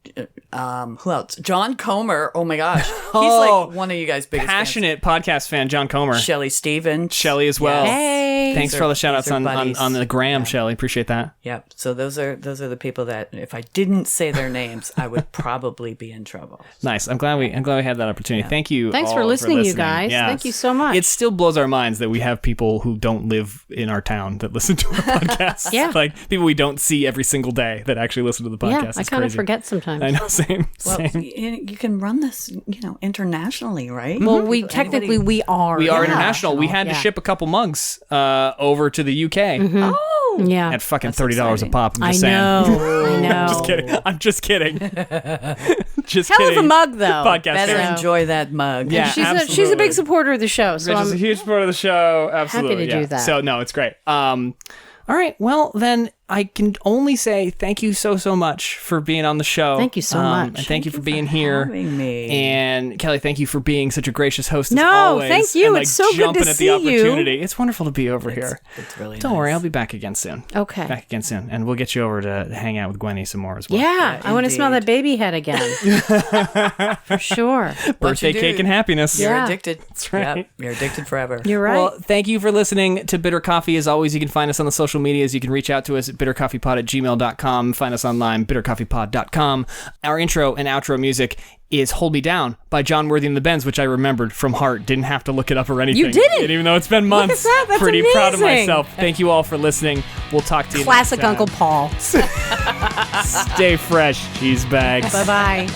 who else? John Comer. Oh my gosh, he's like one of you guys' biggest Passionate podcast fan, John Comer. Shelly Stevens. Shelly as well. Hey. Thanks for all the shout outs these are on buddies. the gram, Shelly. Appreciate that. Yep. So those are the people that if I didn't say their names, I would probably be in trouble. Nice. I'm glad we had that opportunity. Thank you. Thanks all for listening, you guys. Yes. Thank you so much. It still blows our minds that we have people who don't live in our town that listen to our podcast. Yeah. Like people we don't see every single day that actually listen to the podcast. yeah, It's I kind of crazy. forget sometimes. I know. Same. Well, Same. you can run this, internationally, right? Well, we technically we are. We are yeah. international. We had to Yeah. ship a couple mugs over to the UK Oh, Yeah. at fucking That's $30 a exciting. pop. I'm I just saying. know. I know. Just kidding. I'm just kidding. Just Hell kidding. of a mug, though. Podcast better fan. enjoy that mug. Yeah. She's a absolutely. big supporter of the show. So Rich is a I'm, huge part of the show. Absolutely. to do yeah. that. So no, it's great. All right. Well, then I can only say thank you so much for being on the show. Thank you so much. And thank you for being here. having me. And Kelly, thank you for being such a gracious host as No, always. thank you. And, It's so good jumping to at see the you. opportunity. It's wonderful to be over here. It's really Don't nice. worry, I'll be back again soon. okay. Back again soon, and we'll get you over to hang out with Gwenny some more as well. Yeah, I want to smell that baby head again. For sure. Birthday do. cake and happiness. You're Yeah. addicted. That's right. Yep, you're addicted forever. You're right. Well, thank you for listening to Bitter Coffee. As always, you can find us on the social medias. You can reach out to us at bittercoffeepod@gmail.com. Find us online, bittercoffeepod.com. Our intro and outro music is Hold Me Down by John Worthy and the Bends, which I remembered from heart. Didn't have to look it up or anything. You didn't? And even though it's been months. Look at that. That's pretty proud of amazing. myself. Thank you all for listening. We'll talk to you Classic next time. Uncle Paul. Stay fresh, cheese bags. Bye-bye.